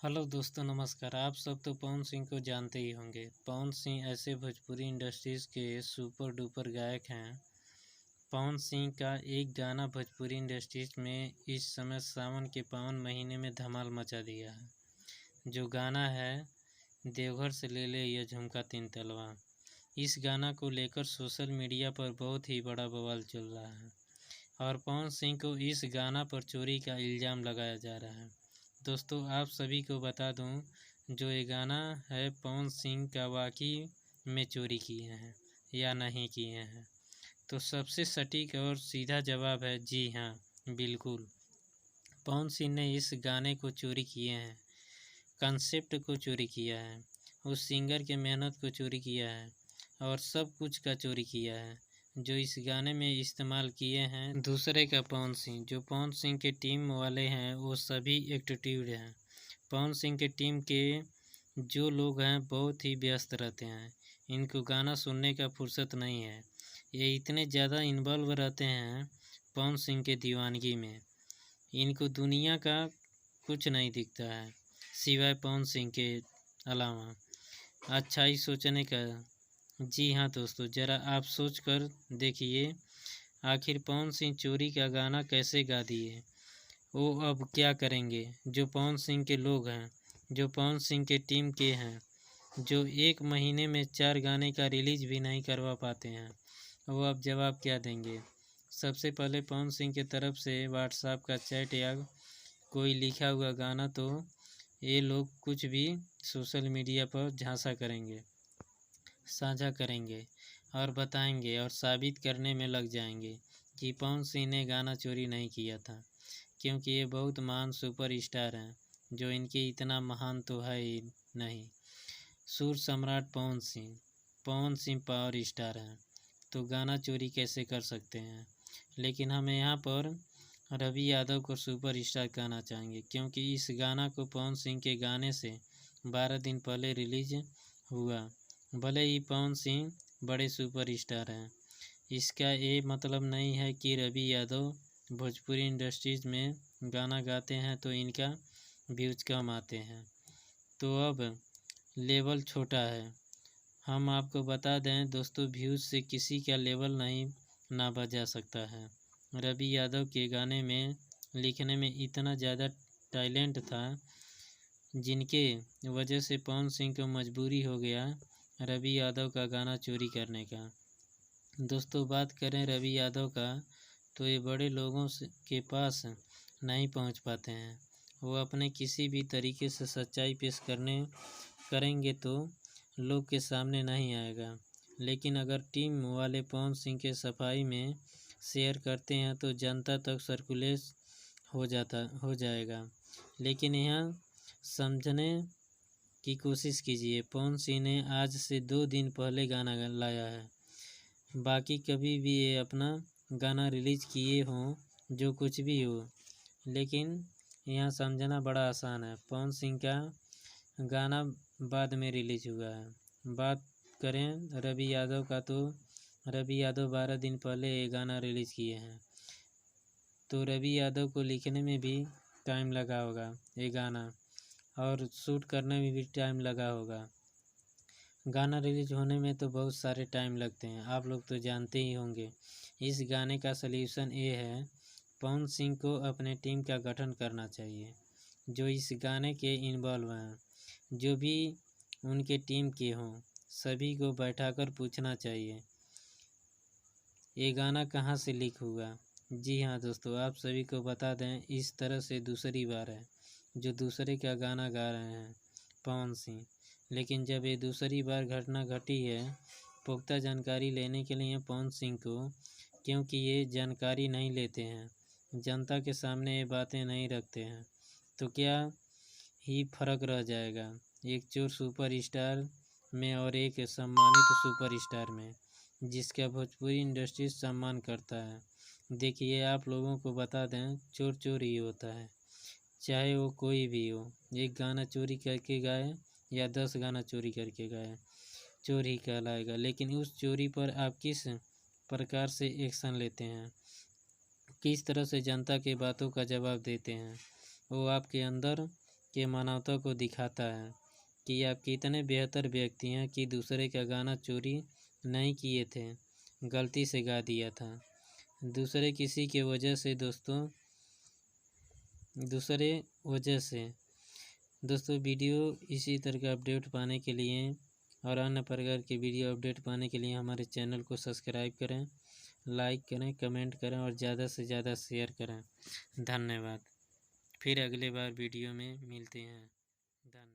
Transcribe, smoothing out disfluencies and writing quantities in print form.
Hello दोस्तों, नमस्कार। आप सब तो पवन सिंह को जानते ही होंगे। पवन सिंह ऐसे भोजपुरी इंडस्ट्रीज़ के सुपर डुपर गायक हैं। पवन सिंह का एक गाना भोजपुरी इंडस्ट्रीज में इस समय सावन के पावन महीने में धमाल मचा दिया है। जो गाना है देवघर से ले ले यह झुमका तीन तलवा। इस गाना को लेकर सोशल मीडिया पर बहुत ही बड़ा बवाल चल रहा है और पवन सिंह को इस गाना पर चोरी का इल्ज़ाम लगाया जा रहा है। दोस्तों, आप सभी को बता दूं, जो ये गाना है पवन सिंह का वाकई में चोरी किए हैं या नहीं किए हैं। तो सबसे सटीक और सीधा जवाब है जी हाँ, बिल्कुल। पवन सिंह ने इस गाने को चोरी किए हैं, कंसेप्ट को चोरी किया है, उस सिंगर के मेहनत को चोरी किया है और सब कुछ का चोरी किया है। जो इस गाने में इस्तेमाल किए हैं दूसरे का पवन सिंह। जो पवन सिंह के टीम वाले हैं वो सभी एटीट्यूड हैं। पवन सिंह के टीम के जो लोग हैं बहुत ही व्यस्त रहते हैं, इनको गाना सुनने का फुर्सत नहीं है। ये इतने ज़्यादा इन्वॉल्व रहते हैं पवन सिंह के दीवानगी में, इनको दुनिया का कुछ नहीं दिखता है सिवाय पवन सिंह के अलावा। अच्छाई सोचने का। जी हाँ दोस्तों, ज़रा आप सोच कर देखिए, आखिर पवन सिंह चोरी का गाना कैसे गा दिए। वो अब क्या करेंगे? जो पवन सिंह के लोग हैं, जो पवन सिंह के टीम के हैं, जो एक महीने में 4 गाने का रिलीज भी नहीं करवा पाते हैं, वो अब जवाब क्या देंगे? सबसे पहले पवन सिंह की तरफ से व्हाट्सएप का चैट या कोई लिखा हुआ गाना तो ये लोग कुछ भी सोशल मीडिया पर झांसा करेंगे, साझा करेंगे और बताएंगे और साबित करने में लग जाएंगे कि पवन सिंह ने गाना चोरी नहीं किया था, क्योंकि ये बहुत महान सुपर स्टार हैं। जो इनके इतना महान तो है ही नहीं। सुर सम्राट पवन सिंह पावर स्टार हैं, तो गाना चोरी कैसे कर सकते हैं? लेकिन हम यहाँ पर रवि यादव को सुपर स्टार कहना चाहेंगे, क्योंकि इस गाना को पवन सिंह के गाने से 12 दिन पहले रिलीज हुआ। भले ही पवन सिंह बड़े सुपर स्टार हैं, इसका ये मतलब नहीं है कि रवि यादव भोजपुरी इंडस्ट्रीज में गाना गाते हैं तो इनका व्यूज कम आते हैं। तो अब लेवल छोटा है। हम आपको बता दें दोस्तों, व्यूज से किसी का लेवल नहीं नापा जा सकता है। रवि यादव के गाने में लिखने में इतना ज़्यादा टैलेंट था, जिनके वजह से पवन सिंह को मजबूरी हो गया रवि यादव का गाना चोरी करने का। दोस्तों, बात करें रवि यादव का, तो ये बड़े लोगों के पास नहीं पहुंच पाते हैं। वो अपने किसी भी तरीके से सच्चाई पेश करेंगे तो लोग के सामने नहीं आएगा। लेकिन अगर टीम वाले पवन सिंह के सफाई में शेयर करते हैं तो जनता तक सर्कुलेट हो जाएगा। लेकिन यहाँ समझने की कोशिश कीजिए, पवन सिंह ने आज से 2 दिन पहले गाना लाया है। बाकी कभी भी ये अपना गाना रिलीज किए हों, जो कुछ भी हो, लेकिन यहाँ समझना बड़ा आसान है। पवन सिंह का गाना बाद में रिलीज हुआ है। बात करें रवि यादव का, तो रवि यादव 12 दिन पहले ये गाना रिलीज किए हैं। तो रवि यादव को लिखने में भी टाइम लगा होगा ये गाना, और शूट करने में भी टाइम लगा होगा। गाना रिलीज होने में तो बहुत सारे टाइम लगते हैं, आप लोग तो जानते ही होंगे। इस गाने का सलूशन ये है, पवन सिंह को अपने टीम का गठन करना चाहिए, जो इस गाने के इन्वॉल्व हैं, जो भी उनके टीम के हों, सभी को बैठाकर पूछना चाहिए ये गाना कहाँ से लीक हुआ। जी हाँ दोस्तों, आप सभी को बता दें, इस तरह से दूसरी बार है जो दूसरे का गाना गा रहे हैं पवन सिंह। लेकिन जब ये दूसरी बार घटना घटी है, पुख्ता जानकारी लेने के लिए पवन सिंह को, क्योंकि ये जानकारी नहीं लेते हैं, जनता के सामने ये बातें नहीं रखते हैं, तो क्या ही फर्क रह जाएगा एक चोर सुपर स्टार में और एक सम्मानित सुपर स्टार में, जिसका भोजपुरी इंडस्ट्री सम्मान करता है। देखिए, आप लोगों को बता दें, चोर चोर ही होता है, चाहे वो कोई भी हो। एक गाना चोरी करके गाए या 10 गाना चोरी करके गाए, चोर ही कहलाएगा। लेकिन उस चोरी पर आप किस प्रकार से एक्शन लेते हैं, किस तरह से जनता की बातों का जवाब देते हैं, वो आपके अंदर के मानवता को दिखाता है कि आप कितने बेहतर व्यक्ति हैं कि दूसरे का गाना चोरी नहीं किए थे, गलती से गा दिया था। दूसरे किसी के वजह से दोस्तों वीडियो इसी तरह का अपडेट पाने के लिए और अन्य प्रकार की वीडियो अपडेट पाने के लिए हमारे चैनल को सब्सक्राइब करें, लाइक करें, कमेंट करें और ज़्यादा से ज़्यादा शेयर करें। धन्यवाद। फिर अगले बार वीडियो में मिलते हैं। धन्यवाद।